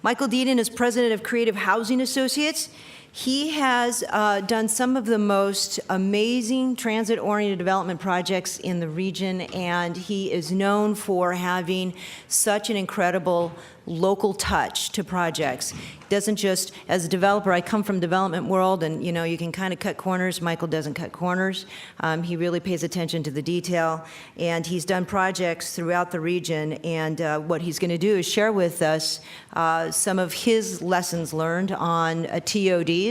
Michael Dieden is president of Creative Housing Associates. He has done some of the most amazing transit-oriented development projects in the region, and he is known for having such an incredible local touch to projects. Doesn't just, as a developer, I come from development world, and you know, you can kind of cut corners. Michael doesn't cut corners. He really pays attention to the detail, and he's done projects throughout the region, and what he's going to do is share with us some of his lessons learned on TODs.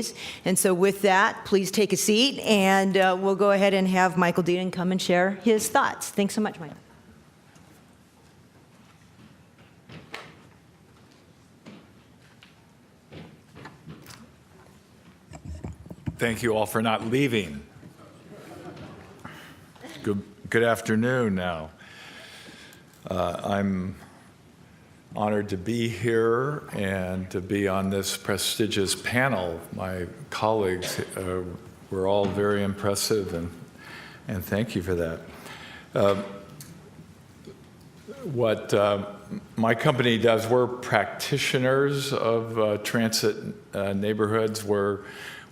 And so with that, please take a seat, and we'll go ahead and have Michael Dieden come and share his thoughts. Thanks so much, Michael. Thank you all for not leaving. Good afternoon now. I'm honored to be here and to be on this prestigious panel. My colleagues were all very impressive, and thank you for that. What my company does, we're practitioners of transit neighborhoods.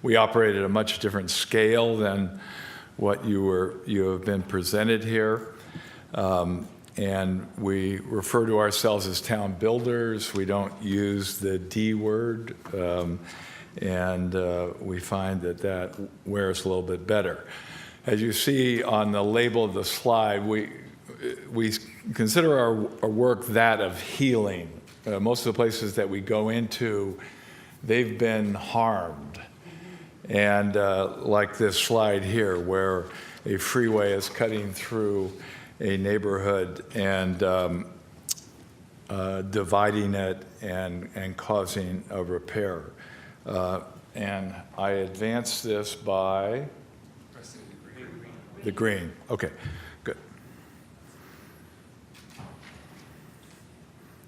We operate at a much different scale than what you have been presented here. And we refer to ourselves as town builders. We don't use the D word, and we find that wears a little bit better. As you see on the label of the slide, we consider our work that of healing. Most of the places that we go into, they've been harmed. And like this slide here, where a freeway is cutting through a neighborhood and dividing it and causing a repair. And I advance this by the green. Okay, good.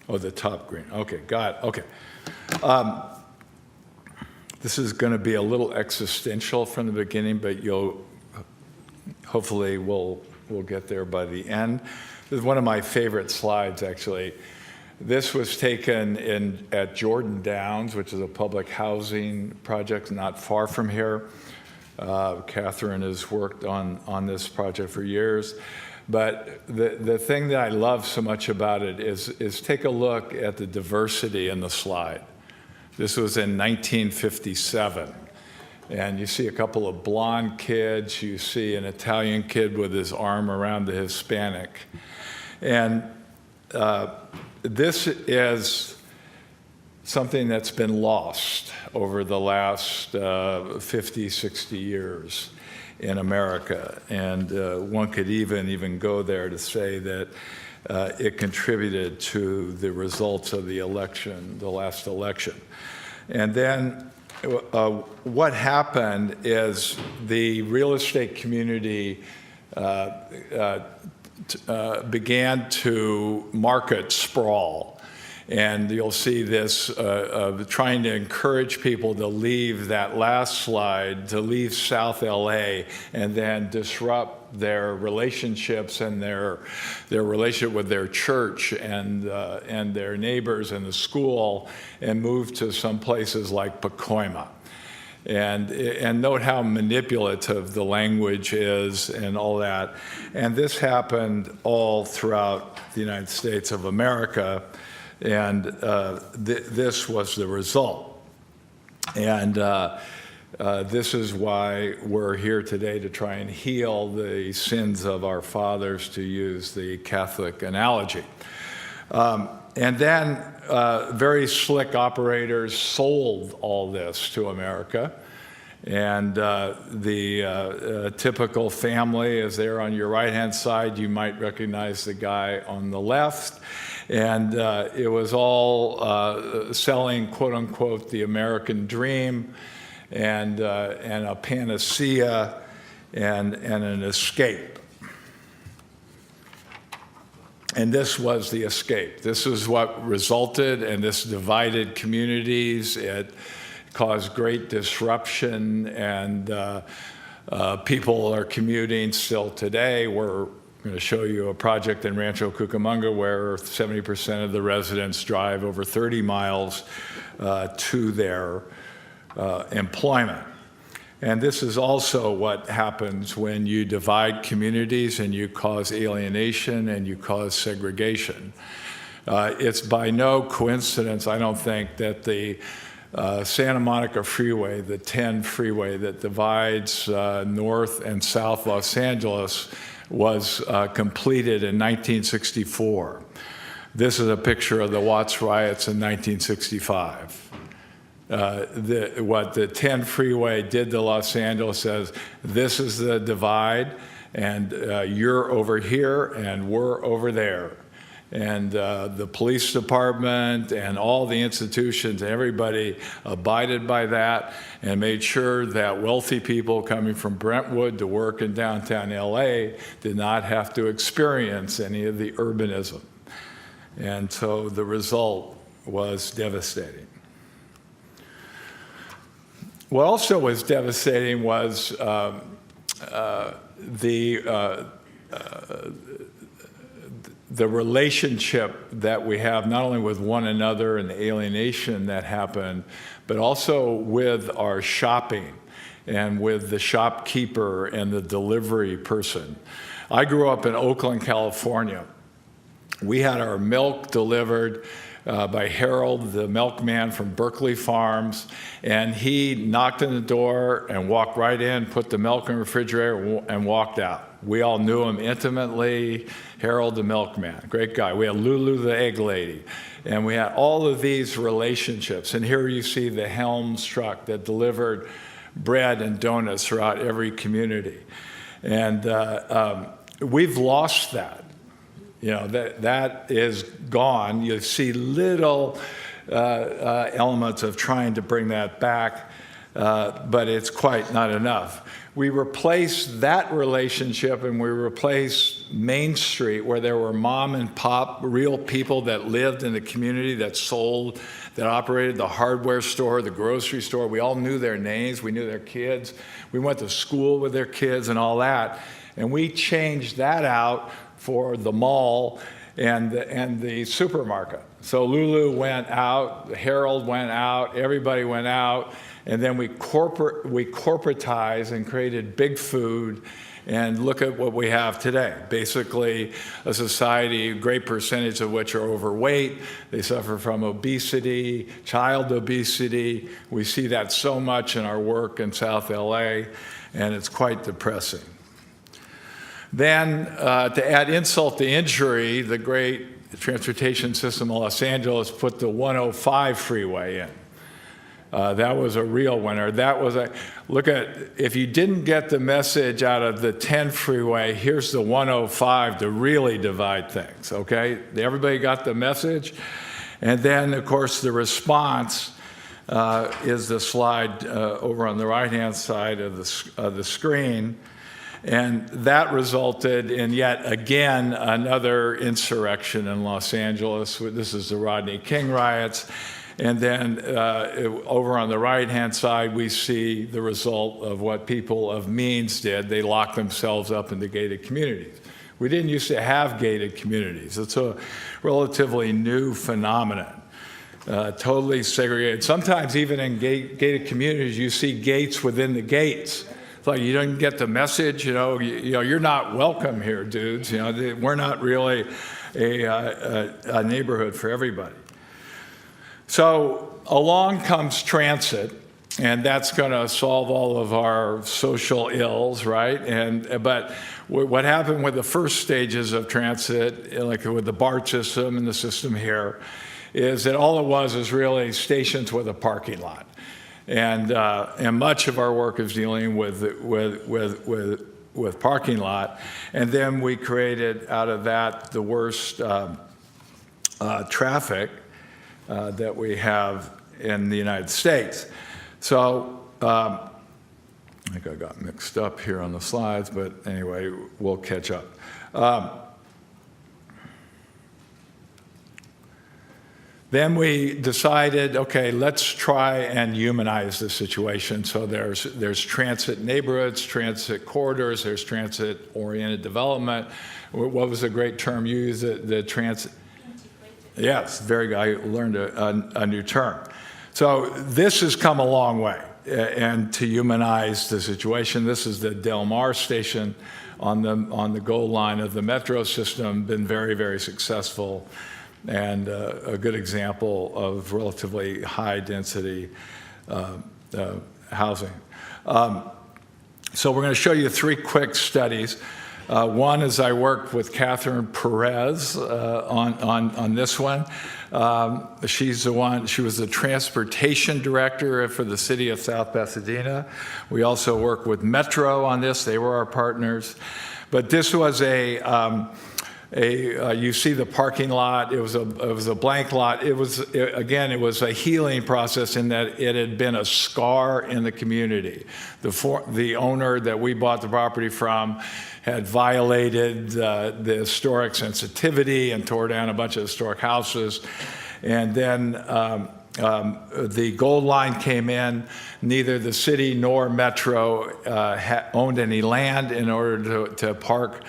Oh, the top green. Okay, got it. Okay. This is going to be a little existential from the beginning, but hopefully we'll get there by the end. This is one of my favorite slides, actually. This was taken at Jordan Downs, which is a public housing project not far from here. Catherine has worked on this project for years. But the thing that I love so much about it is take a look at the diversity in the slide. This was in 1957, and you see a couple of blonde kids, you see an Italian kid with his arm around the Hispanic. And this is something that's been lost over the last 50, 60 years in America. And one could even go there to say that it contributed to the results of the election, the last election. And then what happened is the real estate community began to market sprawl. And you'll see this trying to encourage people to leave that last slide, to leave South LA, and then disrupt their relationships and their relationship with their church and their neighbors and the school, and move to some places like Pacoima. And note how manipulative the language is and all that. And this happened all throughout the United States of America. And this was the result. And this is why we're here today, to try and heal the sins of our fathers, to use the Catholic analogy. And then very slick operators sold all this to America. And the typical family is there on your right-hand side. You might recognize the guy on the left. And it was all selling, quote unquote, the American dream and a panacea and an escape. And this was the escape. This is what resulted, and this divided communities. It caused great disruption, and people are commuting still today. We're I'm going to show you a project in Rancho Cucamonga where 70% of the residents drive over 30 miles to their employment. And this is also what happens when you divide communities and you cause alienation and you cause segregation. It's by no coincidence, I don't think, that the Santa Monica Freeway, the 10 freeway that divides North and South Los Angeles, was completed in 1964. This is a picture of the Watts riots in 1965. What the 10 freeway did to Los Angeles says, this is the divide, and you're over here, and we're over there. And the police department and all the institutions, everybody abided by that and made sure that wealthy people coming from Brentwood to work in downtown LA did not have to experience any of the urbanism. And so the result was devastating. What also was devastating was the relationship that we have not only with one another and the alienation that happened, but also with our shopping and with the shopkeeper and the delivery person. I grew up in Oakland, California. We had our milk delivered by Harold, the milkman from Berkeley Farms, and he knocked on the door and walked right in, put the milk in the refrigerator, and walked out. We all knew him intimately. Harold, the milkman, great guy. We had Lulu, the egg lady, and we had all of these relationships. And here you see the Helms truck that delivered bread and donuts throughout every community. And we've lost that. You know, that is gone. You see little elements of trying to bring that back, but it's quite not enough. We replaced that relationship and we replaced Main Street, where there were mom and pop, real people that lived in the community, that sold, that operated the hardware store, the grocery store. We all knew their names. We knew their kids. We went to school with their kids and all that. And we changed that out for the mall and the supermarket. So Lulu went out, Harold went out, everybody went out, and then we corporatized and created Big Food, and look at what we have today. Basically, a society, a great percentage of which are overweight. They suffer from obesity, child obesity. We see that so much in our work in South LA, and it's quite depressing. Then, to add insult to injury, the great transportation system of Los Angeles put the 105 freeway in. That was a real winner. That was look at, if you didn't get the message out of the 10 freeway, here's the 105 to really divide things, okay? Everybody got the message? And then, of course, the response is the slide over on the right-hand side of the screen. And that resulted in yet again another insurrection in Los Angeles. This is the Rodney King riots. And then over on the right-hand side, we see the result of what people of means did. They locked themselves up in the gated communities. We didn't used to have gated communities. It's a relatively new phenomenon, totally segregated. Sometimes even in gated communities, you see gates within the gates. It's like you don't get the message, you're not welcome here, dudes. We're not really a neighborhood for everybody. So along comes transit, and that's going to solve all of our social ills, right? But what happened with the first stages of transit, like with the BART system and the system here, is that all it was is really stations with a parking lot. And much of our work is dealing with parking lot. And then we created out of that the worst traffic that we have in the United States. So I think I got mixed up here on the slides, but anyway, we'll catch up. Then we decided, okay, let's try and humanize the situation. So there's transit neighborhoods, transit corridors, there's transit-oriented development. What was the great term you used? The transit. Yes, very good. I learned a new term. So this has come a long way, and to humanize the situation, this is the Del Mar station on the goal line of the metro system. Been very, very successful, and a good example of relatively high density housing. So we're going to show you 3 quick studies. One is I worked with Catherine Perez on this one. She was the transportation director for the city of South Pasadena. We also worked with Metro on this. They were our partners. But this was you see the parking lot. It was a blank lot. It was a healing process in that it had been a scar in the community. The owner that we bought the property from had violated the historic sensitivity and tore down a bunch of historic houses. And then the gold line came in. Neither the city nor Metro owned any land in order to park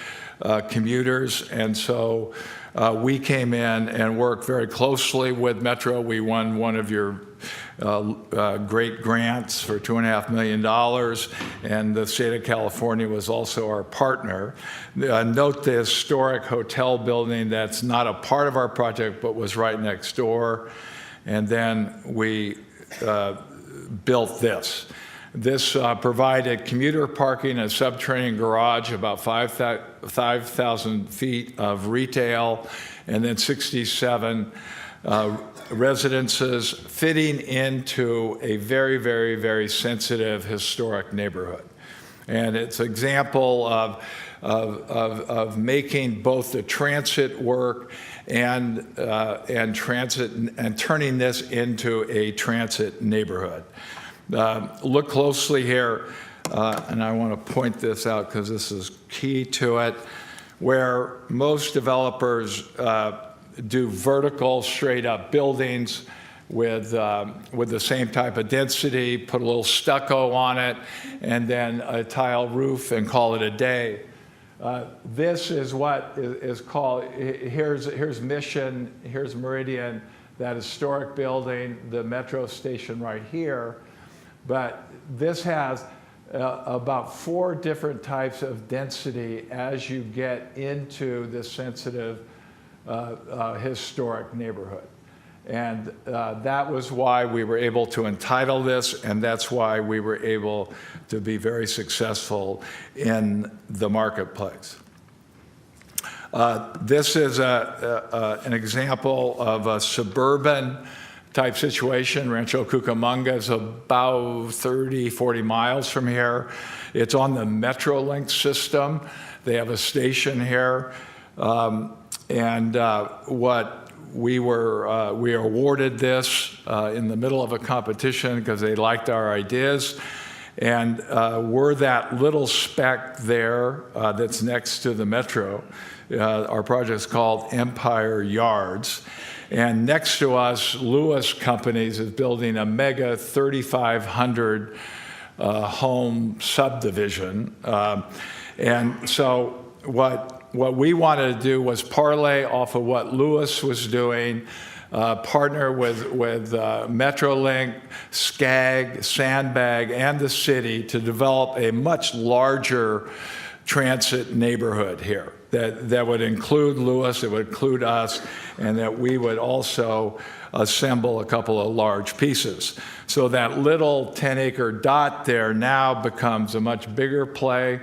commuters. And so we came in and worked very closely with Metro. We won one of your great grants for $2.5 million, and the state of California was also our partner. Note the historic hotel building that's not a part of our project but was right next door. And then we built this. This provided commuter parking, a subterranean garage, about 5,000 feet of retail, and then 67 residences fitting into a very, very, very sensitive historic neighborhood. And it's an example of making both the transit work and transit and turning this into a transit neighborhood. Look closely here, and I want to point this out because this is key to it, where most developers do vertical, straight-up buildings with the same type of density, put a little stucco on it, and then a tile roof and call it a day. This is what is called, here's Mission, here's Meridian, that historic building, the metro station right here. But this has about 4 different types of density as you get into this sensitive historic neighborhood. And that was why we were able to entitle this, and that's why we were able to be very successful in the marketplace. This is an example of a suburban type situation. Rancho Cucamonga is about 30, 40 miles from here. It's on the Metrolink system. They have a station here. What we were awarded this in the middle of a competition because they liked our ideas. And we're that little speck there that's next to the Metro. Our project is called Empire Yards. And next to us, Lewis Companies is building a mega 3,500 home subdivision. And so what we wanted to do was parlay off of what Lewis was doing, partner with Metrolink, SCAG, Sandbag, and the city to develop a much larger transit neighborhood here that would include Lewis, it would include us, and that we would also assemble a couple of large pieces. So that little 10-acre dot there now becomes a much bigger play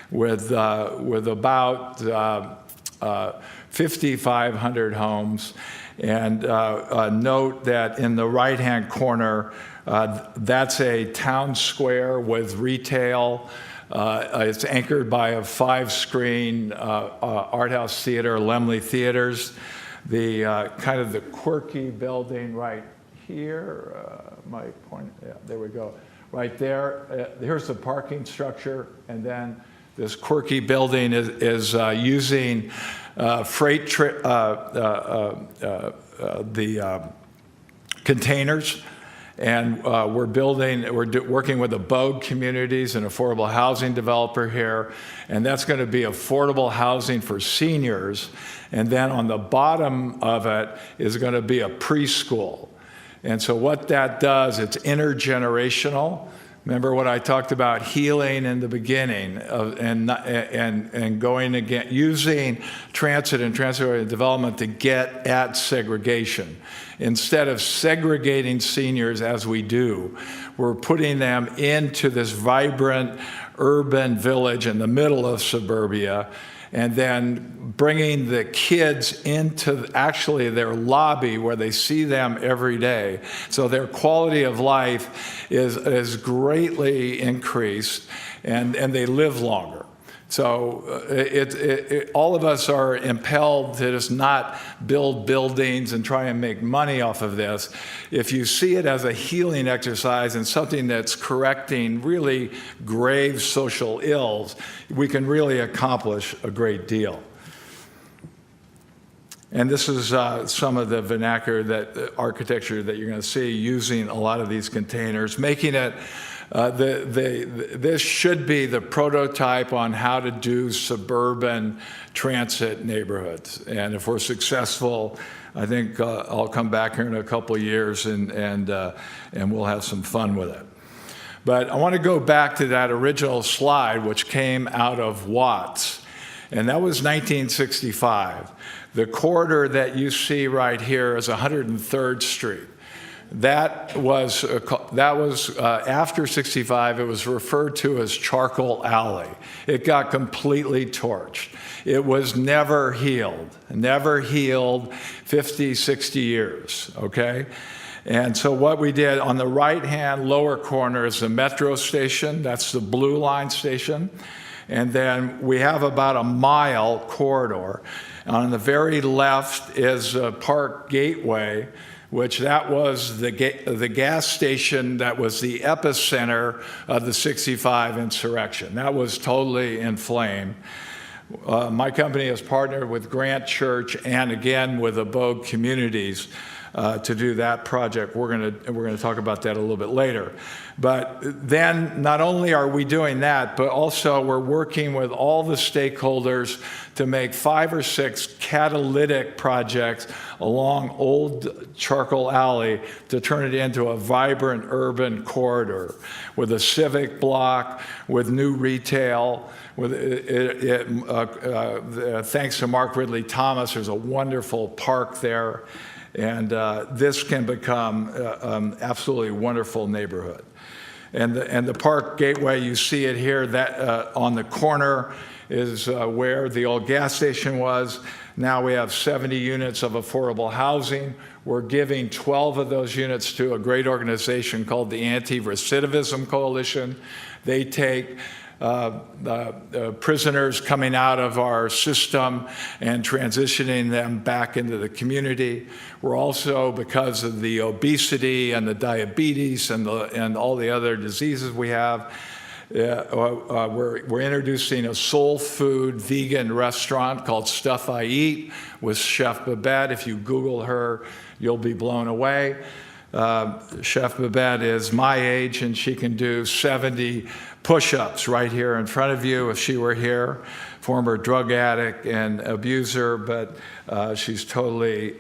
with about 5,500 homes. And note that in the right-hand corner, that's a town square with retail. It's anchored by a 5-screen art house theater, Lemley Theaters. The kind of the quirky building right here, my point, yeah, there we go. Right there, here's the parking structure, and then this quirky building is using freight, the containers. And we're working with the Bogue Communities, an affordable housing developer here, and that's going to be affordable housing for seniors. And then on the bottom of it is going to be a preschool. And so what that does, it's intergenerational. Remember what I talked about healing in the beginning and going again, using transit and transit-oriented development to get at segregation. Instead of segregating seniors as we do, we're putting them into this vibrant urban village in the middle of suburbia, and then bringing the kids into actually their lobby where they see them every day. So their quality of life is greatly increased, and they live longer. So all of us are impelled to just not build buildings and try and make money off of this. If you see it as a healing exercise and something that's correcting really grave social ills, we can really accomplish a great deal. And this is some of the vernacular architecture that you're going to see using a lot of these containers, making it this should be the prototype on how to do suburban transit neighborhoods. And if we're successful, I think I'll come back here in a couple of years and we'll have some fun with it. But I want to go back to that original slide, which came out of Watts, and that was 1965. The corridor that you see right here is 103rd Street. That was after 65, it was referred to as Charcoal Alley. It got completely torched. It was never healed 50, 60 years, okay? And so what we did on the right-hand lower corner is the metro station. That's the Blue Line station. And then we have about a mile corridor. On the very left is Park Gateway, which that was the gas station that was the epicenter of the 65 insurrection. That was totally inflamed. My company has partnered with Grant Church and again with the Bogue Communities to do that project. We're going to talk about that a little bit later. But then not only are we doing that, but also we're working with all the stakeholders to make 5 or 6 catalytic projects along Old Charcoal Alley to turn it into a vibrant urban corridor with a civic block, with new retail. Thanks to Mark Ridley Thomas, there's a wonderful park there. And this can become absolutely wonderful neighborhood. And the Park Gateway, you see it here, that on the corner is where the old gas station was. Now we have 70 units of affordable housing. We're giving 12 of those units to a great organization called the Anti-Recidivism Coalition. They take prisoners coming out of our system and transitioning them back into the community. We're also, because of the obesity and the diabetes and all the other diseases we have, we're introducing a soul food vegan restaurant called Stuff I Eat with Chef Babette. If you Google her, you'll be blown away. Chef Babette is my age, and she can do 70 push-ups right here in front of you if she were here. Former drug addict and abuser, but she's totally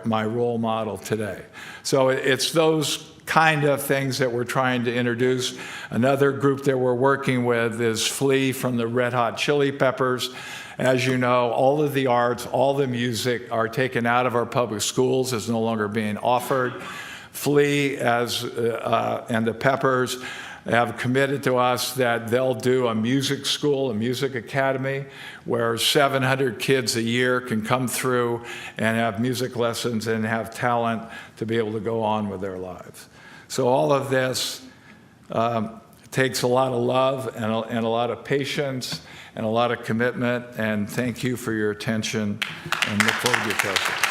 my role model today. So it's those kind of things that we're trying to introduce. Another group that we're working with is Flea from the Red Hot Chili Peppers. As you know, all of the arts, all the music are taken out of our public schools, is no longer being offered. Flea and the Peppers have committed to us that they'll do a music school, a music academy, where 700 kids a year can come through and have music lessons and have talent to be able to go on with their lives. So all of this takes a lot of love and a lot of patience and a lot of commitment, and thank you for your attention, and look forward to your questions.